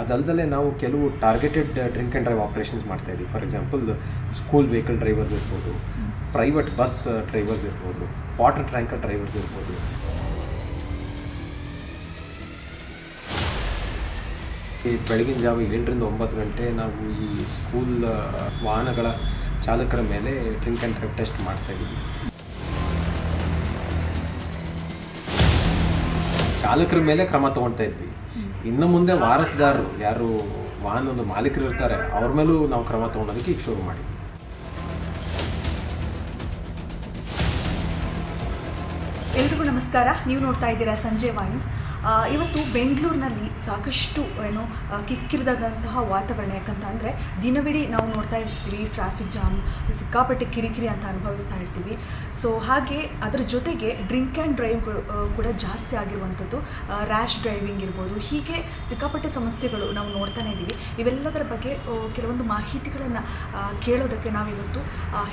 ಅದಲ್ಲದೆ ನಾವು ಕೆಲವು targeted drink and drive operations ಮಾಡ್ತಾಯಿದ್ದೀವಿ. For example school vehicle drivers ಇರ್ಬೋದು, ಪ್ರೈವೇಟ್ ಬಸ್ ಡ್ರೈವರ್ಸ್ ಇರ್ಬೋದು, ವಾಟರ್ ಟ್ಯಾಂಕರ್ ಡ್ರೈವರ್ಸ್ ಇರ್ಬೋದು. ಈ ಬೆಳಗಿನ ಜಾವ 7ರಿಂದ 9 ಗಂಟೆ ನಾವು ಈ ಸ್ಕೂಲ್ ವಾಹನಗಳ ಚಾಲಕರ ಮೇಲೆ ಡ್ರಿಂಕ್ ಆ್ಯಂಡ್ ಡ್ರೈವ್ ಟೆಸ್ಟ್ ಮಾಡ್ತಾಯಿದ್ದೀವಿ. ಚಾಲಕರ ಮೇಲೆ ಕ್ರಮ ತೊಗೊಳ್ತಾ ಇದ್ವಿ. ಇನ್ನು ಮುಂದೆ ವಾರಸುದಾರರು ಯಾರು ವಾಹನದ ಮಾಲೀಕರು ಇರ್ತಾರೆ ಅವ್ರ ಮೇಲೂ ನಾವು ಕ್ರಮ ತೊಗೊಳೋದಕ್ಕೆ ಈಗ ಶುರು ಮಾಡಿದ್ವಿ. ಎಲ್ರಿಗೂ ನಮಸ್ಕಾರ. ನೀವು ನೋಡ್ತಾ ಇದ್ದೀರಾ ಸಂಜೆ ವಾಣಿ. ಇವತ್ತು ಬೆಂಗಳೂರಿನಲ್ಲಿ ಸಾಕಷ್ಟು ಕಿಕ್ಕಿರಿದಂತಹ ವಾತಾವರಣ. ಯಾಕಂತಂದರೆ ದಿನವಿಡೀ ನಾವು ನೋಡ್ತಾ ಇರ್ತೀವಿ ಟ್ರಾಫಿಕ್ ಜಾಮ್, ಸಿಕ್ಕಾಪಟ್ಟೆ ಕಿರಿಕಿರಿ ಅಂತ ಅನುಭವಿಸ್ತಾ ಇರ್ತೀವಿ. ಸೊ ಹಾಗೆ ಅದರ ಜೊತೆಗೆ ಡ್ರಿಂಕ್ ಆ್ಯಂಡ್ ಡ್ರೈವ್ಗಳು ಕೂಡ ಜಾಸ್ತಿ ಆಗಿರುವಂಥದ್ದು, ರ್ಯಾಶ್ ಡ್ರೈವಿಂಗ್ ಇರ್ಬೋದು, ಹೀಗೆ ಸಿಕ್ಕಾಪಟ್ಟೆ ಸಮಸ್ಯೆಗಳು ನಾವು ನೋಡ್ತಾನೆ ಇದ್ದೀವಿ. ಇವೆಲ್ಲದರ ಬಗ್ಗೆ ಕೆಲವೊಂದು ಮಾಹಿತಿಗಳನ್ನು ಕೇಳೋದಕ್ಕೆ ನಾವಿವತ್ತು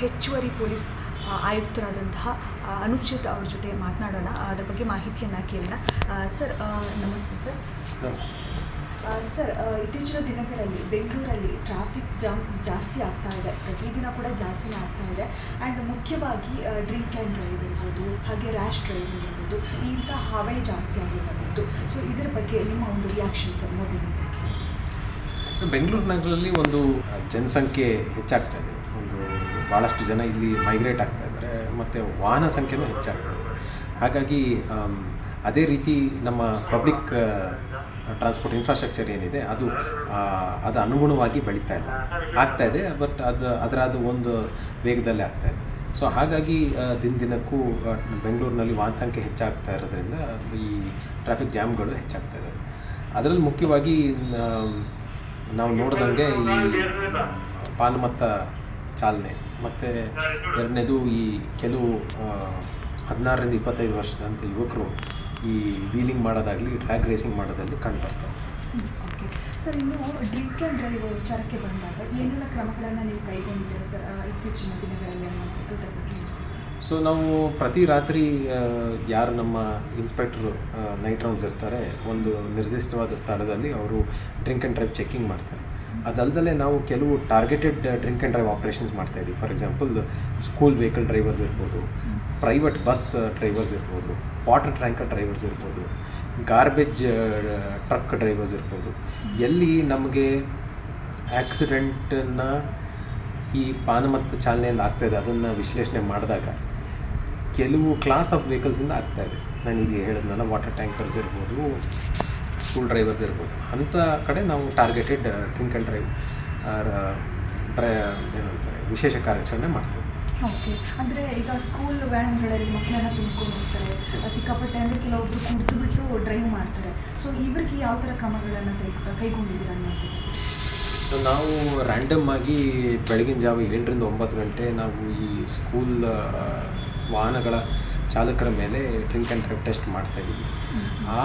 ಹೆಚ್ಚುವರಿ ಪೊಲೀಸ್ ಆಯುಕ್ತರಾದಂತಹ ಅನುಚಿತ್ ಅವ್ರ ಜೊತೆ ಮಾತನಾಡೋಣ. ಅದರ ಬಗ್ಗೆ ಮಾಹಿತಿಯನ್ನು ಕೇಳೋಣ. ಸರ್ ನಮಸ್ತೆ ಸರ್. ಸರ್, ಇತ್ತೀಚಿನ ದಿನಗಳಲ್ಲಿ ಬೆಂಗಳೂರಲ್ಲಿ ಟ್ರಾಫಿಕ್ ಜಾಮ್ ಜಾಸ್ತಿ ಆಗ್ತಾ ಇದೆ, ಪ್ರತಿದಿನ ಕೂಡ ಜಾಸ್ತಿನೇ ಆಗ್ತಾ ಇದೆ. ಆ್ಯಂಡ್ ಮುಖ್ಯವಾಗಿ ಡ್ರಿಂಕ್ ಆ್ಯಂಡ್ ಡ್ರೈವ್ ಇರ್ಬೋದು, ಹಾಗೆ ರ್ಯಾಶ್ ಡ್ರೈವಿಂಗ್ ಇರ್ಬೋದು, ಇಂಥ ಹಾವಳಿ ಜಾಸ್ತಿ ಆಗಿರುವಂಥದ್ದು. ಸೊ ಇದರ ಬಗ್ಗೆ ನಿಮ್ಮ ಒಂದು ರಿಯಾಕ್ಷನ್ ಸರ್ ಮೊದಲನೇದಾಗಿ. ಬೆಂಗಳೂರು ನಗರದಲ್ಲಿ ಒಂದು ಜನಸಂಖ್ಯೆ ಹೆಚ್ಚಾಗ್ತಾ ಇದೆ. ಭಾಳಷ್ಟು ಜನ ಇಲ್ಲಿ ಮೈಗ್ರೇಟ್ ಆಗ್ತಾ ಇದ್ದಾರೆ ಮತ್ತು ವಾಹನ ಸಂಖ್ಯೆನೂ ಹೆಚ್ಚಾಗ್ತದೆ. ಹಾಗಾಗಿ ಅದೇ ರೀತಿ ನಮ್ಮ ಪಬ್ಲಿಕ್ ಟ್ರಾನ್ಸ್ಪೋರ್ಟ್ ಇನ್ಫ್ರಾಸ್ಟ್ರಕ್ಚರ್ ಏನಿದೆ ಅದು ಅನುಗುಣವಾಗಿ ಬೆಳೀತಾ ಇಲ್ಲ, ಆಗ್ತಾಯಿದೆ. ಬಟ್ ಅದರ ಒಂದು ವೇಗದಲ್ಲೇ ಆಗ್ತಾಯಿದೆ. ಸೊ ಹಾಗಾಗಿ ದಿನಕ್ಕೂ ಬೆಂಗಳೂರಿನಲ್ಲಿ ವಾಹನ ಸಂಖ್ಯೆ ಹೆಚ್ಚಾಗ್ತಾ ಇರೋದ್ರಿಂದ ಈ ಟ್ರಾಫಿಕ್ ಜಾಮ್ಗಳು ಹೆಚ್ಚಾಗ್ತಾ ಇದ್ದಾವೆ. ಅದರಲ್ಲಿ ಮುಖ್ಯವಾಗಿ ನಾವು ನೋಡಿದಂಗೆ ಈ ಪಾನಮತ್ತ ಚಾಲನೆ ಮತ್ತು ಎರಡನೇದು ಈ ಕೆಲವು 16ರಿಂದ 25 ವರ್ಷದಂಥ ಯುವಕರು ಈ ವೀಲಿಂಗ್ ಮಾಡೋದಾಗಲಿ ಡ್ರ್ಯಾಗ್ ರೇಸಿಂಗ್ ಮಾಡೋದಲ್ಲಿ ಕಂಡುಬರ್ತಾರೆ. ಓಕೆ ಸರ್, ಇನ್ನು ಡ್ರಿಂಕ್ ಆ್ಯಂಡ್ ಡ್ರೈವ್ ವಿಚಾರಕ್ಕೆ ಬಂದಾಗ ಏನೆಲ್ಲ ಕ್ರಮಗಳನ್ನು ನೀವು ಕೈಗೊಂಡಿದ್ದೀರಾ ಸರ್ ಇತ್ತೀಚಿನ ದಿನಗಳಲ್ಲಿ ಅನ್ನುವಂಥದ್ದು ಅದರ ಬಗ್ಗೆ? ಸೊ ನಾವು ಪ್ರತಿ ರಾತ್ರಿ ಯಾರು ನಮ್ಮ ಇನ್ಸ್ಪೆಕ್ಟ್ರು ನೈಟ್ ರೌಂಡ್ಸ್ ಇರ್ತಾರೆ, ಒಂದು ನಿರ್ದಿಷ್ಟವಾದ ಸ್ಥಳದಲ್ಲಿ ಅವರು ಡ್ರಿಂಕ್ ಆ್ಯಂಡ್ ಡ್ರೈವ್ ಚೆಕ್ಕಿಂಗ್ ಮಾಡ್ತಾರೆ. ಅದಲ್ಲದೆ ನಾವು ಕೆಲವು targeted drink and drive operations ಮಾಡ್ತಾಯಿದ್ದೀವಿ. For example school vehicle drivers ಇರ್ಬೋದು, ಪ್ರೈವೇಟ್ ಬಸ್ ಡ್ರೈವರ್ಸ್ ಇರ್ಬೋದು, ವಾಟರ್ ಟ್ಯಾಂಕರ್ ಡ್ರೈವರ್ಸ್ ಇರ್ಬೋದು, ಗಾರ್ಬೇಜ್ ಟ್ರಕ್ ಡ್ರೈವರ್ಸ್ ಇರ್ಬೋದು. ಎಲ್ಲಿ ನಮಗೆ ಆಕ್ಸಿಡೆಂಟನ್ನು ಈ ಪಾನಮತ್ತ ಚಾಲನೆಯಿಂದ ಆಗ್ತಾಯಿದೆ ಅದನ್ನು ವಿಶ್ಲೇಷಣೆ ಮಾಡಿದಾಗ ಕೆಲವು ಕ್ಲಾಸ್ ಆಫ್ ವೆಹಿಕಲ್ಸಿಂದ ಆಗ್ತಾಯಿದೆ. ನಾನೀಗ ಹೇಳಿದ್ನಲ್ಲ, ವಾಟರ್ ಟ್ಯಾಂಕರ್ಸ್ ಇರ್ಬೋದು, ಸ್ಕೂಲ್ ಡ್ರೈವರ್ಸ್ ಇರ್ಬೋದು, ಅಂಥ ಕಡೆ ನಾವು ಟಾರ್ಗೆಟೆಡ್ ಡ್ರಿಂಕ್ ಆ್ಯಂಡ್ ಡ್ರೈವ್ ಏನಂತಾರೆ ವಿಶೇಷ ಕಾರ್ಯಾಚರಣೆ ಮಾಡ್ತೇವೆ. ಓಕೆ, ಅಂದರೆ ಈಗ ಸ್ಕೂಲ್ ವ್ಯಾನ್ಗಳಲ್ಲಿ ಮಕ್ಕಳನ್ನು ತುಂಬಿಕೊಂಡು ಹೋಗ್ತಾರೆ, ಸಿಕ್ಕಾಪಟ್ಟೆ ಅಂದರೆ ಕೆಲವೊಬ್ಬರು ಕುಡಿದು ಬಿಟ್ಟು ಡ್ರೈವ್ ಮಾಡ್ತಾರೆ. ಸೊ ಇವ್ರಿಗೆ ಯಾವ ಥರ ಕ್ರಮಗಳನ್ನು ಕೈಗೊಂಡಿದ್ದೀರಾ ಅನ್ನೋದು ಸರ್? ಸೊ ನಾವು ರ್ಯಾಂಡಮ್ ಆಗಿ ಬೆಳಗಿನ ಜಾವ 7ರಿಂದ 9 ಗಂಟೆ ನಾವು ಈ ಸ್ಕೂಲ್ ವಾಹನಗಳ ಚಾಲಕರ ಮೇಲೆ ಡ್ರಿಂಕ್ ಆ್ಯಂಡ್ ಡ್ರೈವ್ ಟೆಸ್ಟ್ ಮಾಡ್ತಾಯಿದ್ದೀವಿ. ಆ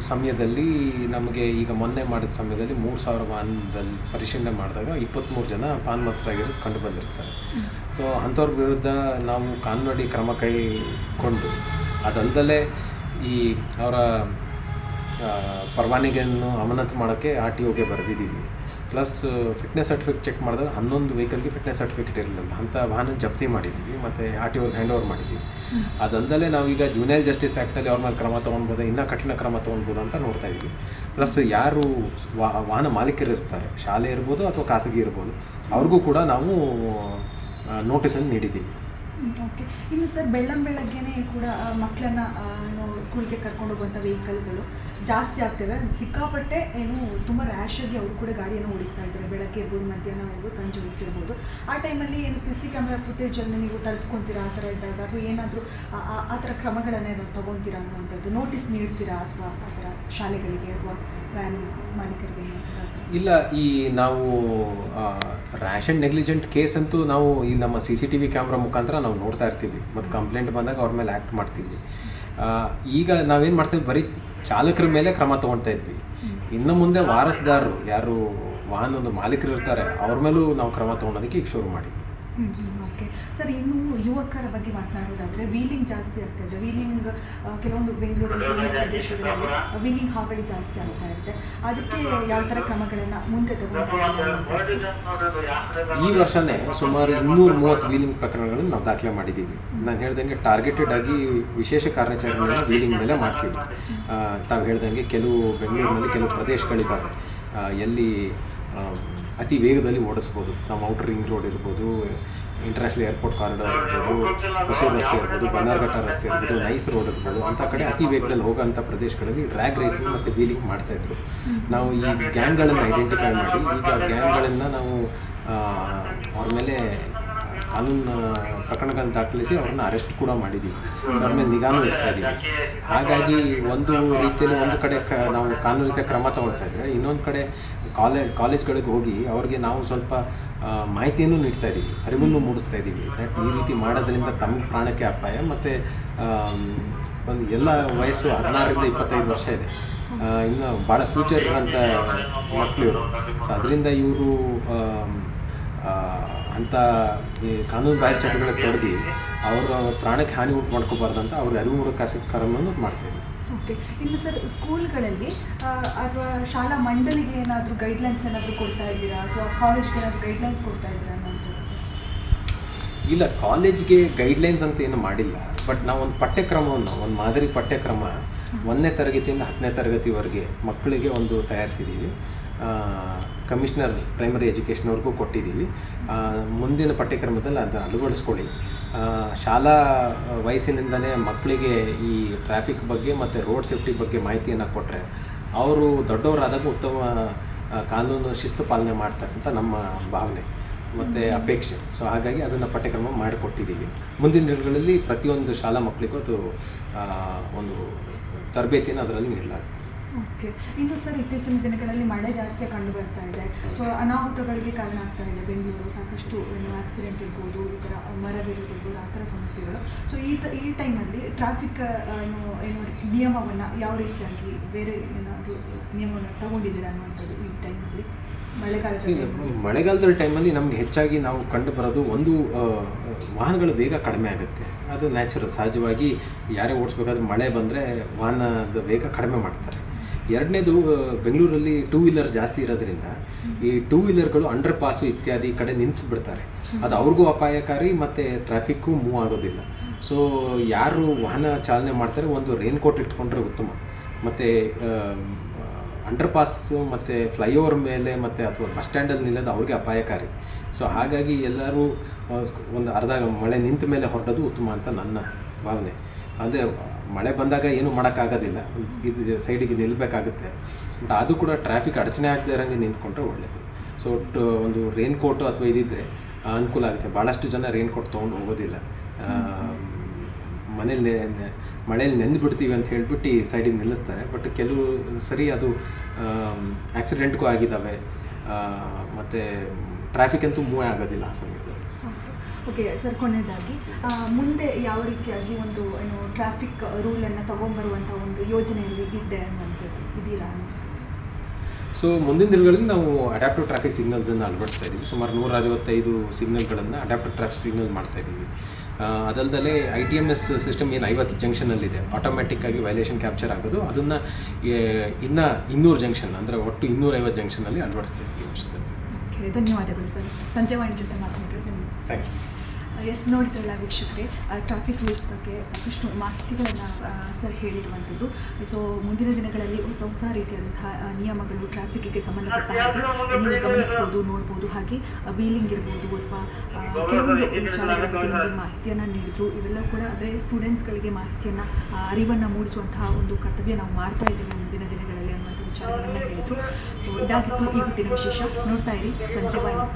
ಸಮಯದಲ್ಲಿ ನಮಗೆ ಈಗ ಮೊನ್ನೆ ಮಾಡಿದ ಸಮಯದಲ್ಲಿ 3000 ವಾಹನದಲ್ಲಿ ಪರಿಶೀಲನೆ ಮಾಡಿದಾಗ 23 ಜನ ಪಾನಮತ್ತರಾಗಿರೋದು ಕಂಡು ಬಂದಿರ್ತಾರೆ. ಸೊ ಅಂಥವ್ರ ವಿರುದ್ಧ ನಾವು ಕಾನೂನಡಿ ಕ್ರಮ ಕೈಗೊಂಡು ಅದಲ್ಲದೆ ಈ ಅವರ ಪರವಾನಗಿಯನ್ನು ಅಮಾನತು ಮಾಡೋಕ್ಕೆ RTOಗೆ ಬರೆದಿದ್ದೀವಿ. ಪ್ಲಸ್ ಫಿಟ್ನೆಸ್ ಸರ್ಟಿಫಿಕೇಟ್ ಚೆಕ್ ಮಾಡಿದಾಗ 11 ವೆಹಿಕಲ್ಗೆ ಫಿಟ್ನೆಸ್ ಸರ್ಟಿಫಿಕೇಟ್ ಇರಲಿಲ್ಲ, ಅಂಥ ವಾಹನ ಜಪ್ತಿ ಮಾಡಿದ್ದೀವಿ ಮತ್ತು RTOಗೆ ಹ್ಯಾಂಡ್ ಓವರ್ ಮಾಡಿದ್ದೀವಿ. ಅದಲ್ಲದೆ ನಾವೀಗ ಜೂನಿಯರ್ ಜಸ್ಟಿಸ್ ಆ್ಯಕ್ಟಲ್ಲಿ ಅವ್ರ ಮೇಲೆ ಕ್ರಮ ತೊಗೊಳ್ಬೋದು, ಇನ್ನೂ ಕಠಿಣ ಕ್ರಮ ತೊಗೊಳ್ಬೋದು ಅಂತ ನೋಡ್ತಾ ಇದ್ವಿ. ಪ್ಲಸ್ ಯಾರು ವಾಹನ ಮಾಲೀಕರು ಇರ್ತಾರೆ, ಶಾಲೆ ಇರ್ಬೋದು ಅಥವಾ ಖಾಸಗಿ ಇರ್ಬೋದು, ಅವ್ರಿಗೂ ಕೂಡ ನಾವು ನೋಟಿಸನ್ನು ನೀಡಿದ್ದೀವಿ. ಓಕೆ, ಇನ್ನು ಸರ್ ಬೆಳ್ಳಂಬೆಳಗ್ಗೆನೇ ಕೂಡ ಮಕ್ಕಳನ್ನು ಸ್ಕೂಲ್ಗೆ ಕರ್ಕೊಂಡು ಹೋಗುವಂಥ ವೆಹಿಕಲ್ಗಳು ಜಾಸ್ತಿ ಆಗ್ತವೆ. ಸಿಕ್ಕಾಪಟ್ಟೆ ತುಂಬ ರ್ಯಾಶಾಗಿ ಅವರು ಕೂಡ ಗಾಡಿಯನ್ನು ಓಡಿಸ್ತಾ ಇದ್ದಾರೆ. ಬೆಳಗ್ಗೆ ಇರ್ಬೋದು, ಮಧ್ಯಾಹ್ನವರೆಗೂ, ಸಂಜೆ ಹೊತ್ತಿರ್ಬೋದು. ಆ ಟೈಮಲ್ಲಿ CC ಕ್ಯಾಮ್ರಾ ಫುಟೇಜನ್ನು ನೀವು ತರಿಸ್ಕೊತೀರಾ ಆ ಥರ ಇದ್ದಾಗ, ಅಥವಾ ಏನಾದರೂ ಆ ಥರ ಕ್ರಮಗಳನ್ನೇನು ತೊಗೊತೀರಾ ಅನ್ನುವಂಥದ್ದು, ನೋಟಿಸ್ ನೀಡ್ತೀರಾ ಅಥವಾ ಆ ಥರ ಶಾಲೆಗಳಿಗೆ ಅಥವಾ ವ್ಯಾನ್ ಮಾಲೀಕರಿಗೆ? ಇಲ್ಲ, ಈ ನಾವು ರ್ಯಾಶ್ ಆ್ಯಂಡ್ ನೆಗ್ಲಿಜೆಂಟ್ ಕೇಸ್ ಅಂತೂ ನಾವು ಈ ನಮ್ಮ CCTV ಕ್ಯಾಮ್ರಾ ಮುಖಾಂತರ ನಾವು ನೋಡ್ತಾ ಇರ್ತೀವಿ ಮತ್ತು ಕಂಪ್ಲೇಂಟ್ ಬಂದಾಗ ಅವ್ರ ಮೇಲೆ ಆ್ಯಕ್ಟ್ ಮಾಡ್ತೀವಿ. ಈಗ ನಾವೇನು ಮಾಡ್ತೀವಿ, ಬರೀ ಚಾಲಕರ ಮೇಲೆ ಕ್ರಮ ತೊಗೊಳ್ತಾ ಇದ್ವಿ. ಇನ್ನು ಮುಂದೆ ವಾರಸುದಾರರು ಯಾರು ವಾಹನದ ಮಾಲೀಕರು ಇರ್ತಾರೆ ಅವ್ರ ಮೇಲೂ ನಾವು ಕ್ರಮ ತೊಗೊಳೋದಕ್ಕೆ ಈಗ ಶುರು ಮಾಡಿದ್ವಿ. ಓಕೆ ಸರ್, ಇನ್ನು ಯುವಕರ ಬಗ್ಗೆ ಮಾತನಾಡೋದಾದರೆ ವೀಲಿಂಗ್ ಜಾಸ್ತಿ ಆಗ್ತಾ ಇದೆ. ವೀಲಿಂಗ್ ಕೆಲವೊಂದು ಬೆಂಗಳೂರಲ್ಲಿ ಪ್ರದೇಶಗಳಲ್ಲಿ ವೀಲಿಂಗ್ ಹಾವಳಿ ಜಾಸ್ತಿ ಆಗ್ತಾ ಇರುತ್ತೆ. ಅದಕ್ಕೆ ಯಾವ ಥರ ಕ್ರಮಗಳನ್ನು ಮುಂದೆ ಈ ವರ್ಷನೇ ಸುಮಾರು 230 ವೀಲಿಂಗ್ ಪ್ರಕರಣಗಳನ್ನು ನಾವು ದಾಖಲೆ ಮಾಡಿದ್ದೀವಿ. ನಾನು ಹೇಳ್ದಂಗೆ ಟಾರ್ಗೆಟೆಡ್ ಆಗಿ ವಿಶೇಷ ಕಾರ್ಯಾಚರಣೆಯನ್ನು ವೀಲಿಂಗ್ ಮೇಲೆ ಮಾಡ್ತೀವಿ. ತಾವು ಹೇಳ್ದಂಗೆ ಕೆಲವು ಬೆಂಗಳೂರಿನಲ್ಲಿ ಕೆಲವು ಪ್ರದೇಶಗಳಿದ್ದಾವೆ ಎಲ್ಲಿ ಅತಿ ವೇಗದಲ್ಲಿ ಓಡಿಸ್ಬೋದು. ನಮ್ಮ ಔಟರ್ ರಿಂಗ್ ರೋಡ್ ಇರ್ಬೋದು, ಇಂಟರ್ನ್ಯಾಷನಲ್ ಏರ್ಪೋರ್ಟ್ ಕಾರಿಡಾರ್ ಇರ್ಬೋದು, ಹೊಸೂರು ರಸ್ತೆ ಇರ್ಬೋದು, ಬನ್ನಾರ್ಘಟ್ಟ ರಸ್ತೆ ಇರ್ಬೋದು, ನೈಸ್ ರೋಡ್ ಇರ್ಬೋದು, ಅಂಥ ಕಡೆ ಅತಿ ವೇಗದಲ್ಲಿ ಹೋಗೋಂಥ ಪ್ರದೇಶಗಳಲ್ಲಿ ಡ್ರ್ಯಾಗ್ ರೇಸಿಂಗ್ ಮತ್ತು ವೀಲಿಂಗ್ ಮಾಡ್ತಾಯಿದ್ರು. ನಾವು ಈ ಗ್ಯಾಂಗ್ಗಳನ್ನು ಐಡೆಂಟಿಫೈ ಮಾಡಿ ಈಗ ಗ್ಯಾಂಗ್ಗಳನ್ನು ನಾವು ಅವ್ರ ಮೇಲೆ ಕಾನೂನು ಪ್ರಕರಣಗಳನ್ನು ದಾಖಲಿಸಿ ಅವ್ರನ್ನ ಅರೆಸ್ಟ್ ಕೂಡ ಮಾಡಿದ್ದೀವಿ. ಅವ್ರ ಮೇಲೆ ನಿಗಾನೂ ಇಡ್ತಾ ಇದ್ದೀವಿ. ಹಾಗಾಗಿ ಒಂದು ರೀತಿಯಲ್ಲಿ ಒಂದು ಕಡೆ ನಾವು ಕಾನೂನು ರೀತಿಯ ಕ್ರಮ ತೊಗೊಳ್ತಾ ಇದ್ದರೆ, ಇನ್ನೊಂದು ಕಡೆ ಕಾಲೇಜ್ಗಳಿಗೆ ಹೋಗಿ ಅವ್ರಿಗೆ ನಾವು ಸ್ವಲ್ಪ ಮಾಹಿತಿಯನ್ನು ನೀಡ್ತಾ ಇದ್ದೀವಿ, ಅರಿವನ್ನು ಮೂಡಿಸ್ತಾ ಇದ್ದೀವಿ. ದಟ್ ಈ ರೀತಿ ಮಾಡೋದ್ರಿಂದ ತಮ್ಮ ಪ್ರಾಣಕ್ಕೆ ಅಪಾಯ, ಮತ್ತು ಒಂದು ಎಲ್ಲ ವಯಸ್ಸು 16ರಿಂದ 25 ವರ್ಷ ಇದೆ, ಇನ್ನು ಭಾಳ ಫ್ಯೂಚರ್ ಇರೋಂಥ ಮಕ್ಕಳು ಇವರು. ಸೊ ಅದರಿಂದ ಇವರು ಅಂಥ ಈ ಕಾನೂನು ಬಾಹಿರ ಚಟಗಳಿಗೆ ತೊಡಗಿ ಅವರ ಪ್ರಾಣಕ್ಕೆ ಹಾನಿ ಉಂಟು ಮಾಡ್ಕೋಬಾರ್ದು ಅಂತ ಅವ್ರಿಗೆ ಅರಿವು ಮೂಡೋ ಕಾರ್ಯಕ್ರಮವನ್ನು ಮಾಡ್ತಾಯಿದ್ವಿ. ಓಕೆ, ಇನ್ನು ಸರ್ ಸ್ಕೂಲ್ಗಳಲ್ಲಿ ಅಥವಾ ಶಾಲಾ ಮಂಡಳಿಗೆ ಏನಾದರೂ ಗೈಡ್ಲೈನ್ಸ್ ಏನಾದರೂ ಕೊಡ್ತಾ ಇದ್ದೀರಾ, ಅಥವಾ ಕಾಲೇಜ್ಗೆ ಏನಾದರೂ ಗೈಡ್ಲೈನ್ಸ್ ಕೊಡ್ತಾ ಇದ್ದೀರಾ ಅನ್ನೋಂಥದ್ದು ಸರ್? ಇಲ್ಲ, ಕಾಲೇಜ್ಗೆ ಗೈಡ್ಲೈನ್ಸ್ ಅಂತ ಏನು ಮಾಡಿಲ್ಲ. ಬಟ್ ನಾವು ಒಂದು ಪಠ್ಯಕ್ರಮವನ್ನು, ಒಂದು ಮಾದರಿ ಪಠ್ಯಕ್ರಮ 1ನೇ ತರಗತಿಯಿಂದ 10ನೇ ತರಗತಿವರೆಗೆ ಮಕ್ಕಳಿಗೆ ಒಂದು ತಯಾರಿಸಿದ್ದೀವಿ. ಕಮಿಷನರ್ ಪ್ರೈಮರಿ ಎಜುಕೇಷನ್ವರೆಗೂ ಕೊಟ್ಟಿದ್ದೀವಿ. ಮುಂದಿನ ಪಠ್ಯಕ್ರಮದಲ್ಲಿ ಅದನ್ನು ಅಳವಡಿಸ್ಕೊಳ್ಳಿ. ಶಾಲಾ ವಯಸ್ಸಿನಿಂದಲೇ ಮಕ್ಕಳಿಗೆ ಈ ಟ್ರಾಫಿಕ್ ಬಗ್ಗೆ ಮತ್ತು ರೋಡ್ ಸೇಫ್ಟಿ ಬಗ್ಗೆ ಮಾಹಿತಿಯನ್ನು ಕೊಟ್ಟರೆ ಅವರು ದೊಡ್ಡವರಾದಾಗ ಉತ್ತಮ ಕಾನೂನು ಶಿಸ್ತು ಪಾಲನೆ ಮಾಡ್ತಾರೆ ಅಂತ ನಮ್ಮ ಭಾವನೆ ಮತ್ತು ಅಪೇಕ್ಷೆ. ಸೊ ಹಾಗಾಗಿ ಅದನ್ನು ಪಠ್ಯಕ್ರಮ ಮಾಡಿಕೊಟ್ಟಿದ್ದೀವಿ. ಮುಂದಿನ ದಿನಗಳಲ್ಲಿ ಪ್ರತಿಯೊಂದು ಶಾಲಾ ಮಕ್ಕಳಿಗೂ ಅದು ಒಂದು ತರಬೇತಿಯನ್ನು ಅದರಲ್ಲಿ ನೀಡಲಾಗ್ತದೆ. ಓಕೆ, ಇನ್ನು ಸರ್ ಇತ್ತೀಚಿನ ದಿನಗಳಲ್ಲಿ ಮಳೆ ಜಾಸ್ತಿ ಕಂಡು ಬರ್ತಾ ಇದೆ. ಸೊ ಅನಾಹುತಗಳಿಗೆ ಕಾರಣ ಆಗ್ತಾ ಇದೆ ಬೆಂಗಳೂರು. ಸಾಕಷ್ಟು ಆಕ್ಸಿಡೆಂಟ್ ಇರ್ಬೋದು, ಈ ಥರ ಮರ ಬೀಳೋದಿರ್ಬೋದು, ಆ ಥರ ಸಮಸ್ಯೆಗಳು. ಸೊ ಈ ಟೈಮಲ್ಲಿ ಟ್ರಾಫಿಕ್ ಏನು ನಿಯಮವನ್ನು ಯಾವ ರೀತಿಯಾಗಿ ಬೇರೆ ಏನಾದರೂ ನಿಯಮವನ್ನು ತಗೊಂಡಿದ್ದೀರಾ ಅನ್ನುವಂಥದ್ದು ಈ ಟೈಮಲ್ಲಿ ಮಳೆಗಾಲದ ಟೈಮಲ್ಲಿ ನಮಗೆ ಹೆಚ್ಚಾಗಿ ನಾವು ಕಂಡು ಬರೋದು ಒಂದು ವಾಹನಗಳ ವೇಗ ಕಡಿಮೆ ಆಗುತ್ತೆ. ಅದು ನ್ಯಾಚುರಲ್, ಸಹಜವಾಗಿ ಯಾರೇ ಓಡಿಸ್ಬೇಕಾದ್ರೆ ಮಳೆ ಬಂದರೆ ವಾಹನದ ವೇಗ ಕಡಿಮೆ ಮಾಡ್ತಾರೆ. ಎರಡನೇದು, ಬೆಂಗಳೂರಲ್ಲಿ 2 ವೀಲರ್ ಜಾಸ್ತಿ ಇರೋದ್ರಿಂದ ಈ 2 ವೀಲರ್ಗಳು ಅಂಡರ್ ಪಾಸು ಇತ್ಯಾದಿ ಕಡೆ ನಿಲ್ಲಿಸ್ಬಿಡ್ತಾರೆ. ಅದು ಅವ್ರಿಗೂ ಅಪಾಯಕಾರಿ ಮತ್ತು ಟ್ರಾಫಿಕ್ಕು ಮೂವ್ ಆಗೋದಿಲ್ಲ. ಸೊ ಯಾರು ವಾಹನ ಚಾಲನೆ ಮಾಡ್ತಾರೆ ಒಂದು ರೈನ್ ಕೋಟ್ ಇಟ್ಕೊಂಡ್ರೆ ಉತ್ತಮ. ಮತ್ತು ಅಂಡರ್ ಪಾಸು ಮತ್ತು ಫ್ಲೈಓವರ್ ಮೇಲೆ ಮತ್ತು ಅಥವಾ ಬಸ್ ಸ್ಟ್ಯಾಂಡಲ್ಲಿ ನಿಲ್ಲೋದು ಅವ್ರಿಗೆ ಅಪಾಯಕಾರಿ. ಸೊ ಹಾಗಾಗಿ ಎಲ್ಲರೂ ಒಂದು ಅರ್ಧ ಮಳೆ ನಿಂತ ಮೇಲೆ ಹೊರಡೋದು ಉತ್ತಮ ಅಂತ ನನ್ನ ಭಾವನೆ. ಅಂದರೆ ಮಳೆ ಬಂದಾಗ ಏನೂ ಮಾಡೋಕ್ಕಾಗೋದಿಲ್ಲ, ಇದು ಸೈಡಿಗೆ ನಿಲ್ಲಬೇಕಾಗುತ್ತೆ. ಬಟ್ ಅದು ಕೂಡ ಟ್ರಾಫಿಕ್ ಅಡಚಣೆ ಆಗದೆ ಇರೋಂಗೆ ನಿಂತ್ಕೊಂಡ್ರೆ ಒಳ್ಳೆಯದು. ಸೊ ಒಂದು ರೈನ್ ಕೋಟು ಅಥವಾ ಇದಿದ್ದರೆ ಅನುಕೂಲ ಆಗುತ್ತೆ. ಭಾಳಷ್ಟು ಜನ ರೈನ್ ಕೋಟ್ ತೊಗೊಂಡು ಹೋಗೋದಿಲ್ಲ, ಮಳೇಲಿ ನೆಂದು ಬಿಡ್ತೀವಿ ಅಂತ ಹೇಳ್ಬಿಟ್ಟು ಸೈಡಿಗೆ ನಿಲ್ಲಿಸ್ತಾರೆ. ಬಟ್ ಕೆಲವು ಸರಿ ಅದು ಆಕ್ಸಿಡೆಂಟ್ಗೂ ಆಗಿದ್ದಾವೆ, ಮತ್ತು ಟ್ರಾಫಿಕ್ ಅಂತೂ ಮೂವ್ ಆಗೋದಿಲ್ಲ ಆ ಸಮಯದಲ್ಲಿ. ಓಕೆ ಸರ್, ಕೊನೆಯದಾಗಿ ಮುಂದೆ ಯಾವ ರೀತಿಯಾಗಿ ಒಂದು ಟ್ರಾಫಿಕ್ ರೂಲನ್ನು ತೊಗೊಂಬರುವಂಥ ಒಂದು ಯೋಜನೆಯಲ್ಲಿ ಇದೆ ಅನ್ನುವಂಥದ್ದು ಇದೀರಾ ಅನ್ನುವಂಥದ್ದು? ಸೊ ಮುಂದಿನ ದಿನಗಳಲ್ಲಿ ನಾವು ಅಡ್ಯಾಪ್ಟಿವ್ ಟ್ರಾಫಿಕ್ ಸಿಗ್ನಲ್ಸನ್ನು ಅಳವಡಿಸ್ತಾ ಇದ್ದೀವಿ. ಸುಮಾರು 165 ಸಿಗ್ನಲ್ಗಳನ್ನು ಅಡ್ಯಾಪ್ಟಿವ್ ಟ್ರಾಫಿಕ್ ಸಿಗ್ನಲ್ ಮಾಡ್ತಾ ಇದ್ದೀವಿ. ಅದಲ್ಲದೆ ITMS ಸಿಸ್ಟಮ್ ಏನು 50 ಜಂಕ್ಷನಲ್ಲಿದೆ, ಆಟೋಮ್ಯಾಟಿಕ್ಕಾಗಿ ವೈಲೇಷನ್ ಕ್ಯಾಪ್ಚರ್ ಆಗೋದು, ಅದನ್ನು ಇನ್ನು 200 ಜಂಕ್ಷನ್ ಅಂದರೆ ಒಟ್ಟು 250 ಜಂಕ್ಷನಲ್ಲಿ ಅಳವಡಿಸ್ತಾ ಇದ್ದೀವಿ ಈ ವರ್ಷದಲ್ಲಿ. ಓಕೆ, ಧನ್ಯವಾದಗಳು ಸರ್. ಸಂಜೆವಾಣಿ ಜೊತೆ ಮಾತನಾಡಿರೋದು. Thank you. ಎಸ್, ನೋಡಿದ್ರಲ್ಲ ವೀಕ್ಷಕರೇ, ಟ್ರಾಫಿಕ್ ರೂಲ್ಸ್ ಬಗ್ಗೆ ಸಾಕಷ್ಟು ಮಾಹಿತಿಗಳನ್ನು ಸರ್ ಹೇಳಿರುವಂಥದ್ದು. ಸೊ ಮುಂದಿನ ದಿನಗಳಲ್ಲಿ ಹೊಸ ರೀತಿಯಾದಂತಹ ನಿಯಮಗಳು ಟ್ರಾಫಿಕ್ಕಿಗೆ ಸಂಬಂಧಪಟ್ಟ ಹಾಗೆ ನೀವು ಗಮನಿಸ್ಬೋದು, ನೋಡ್ಬೋದು. ಹಾಗೆ ವೀಲಿಂಗ್ ಇರ್ಬೋದು ಅಥವಾ ಕೆಲವೊಂದು ವಿಚಾರಗಳ ಬಗ್ಗೆ ನಿಮಗೆ ಮಾಹಿತಿಯನ್ನು ನೀಡಿದರು. ಇವೆಲ್ಲ ಕೂಡ ಅಂದರೆ ಸ್ಟೂಡೆಂಟ್ಸ್ಗಳಿಗೆ ಮಾಹಿತಿಯನ್ನು, ಅರಿವನ್ನು ಮೂಡಿಸುವಂತಹ ಒಂದು ಕರ್ತವ್ಯ ನಾವು ಮಾಡ್ತಾ ಇದ್ದೀವಿ ಮುಂದಿನ ದಿನಗಳಲ್ಲಿ ಅನ್ನುವಂಥ ವಿಚಾರಗಳನ್ನು ಹೇಳಿದರು. ಸೊ ಇದಾಗಿತ್ತು ಇವತ್ತಿನ ವಿಶೇಷ. ನೋಡ್ತಾ ಇರಿ ಸಂಜೆವಾಣಿ.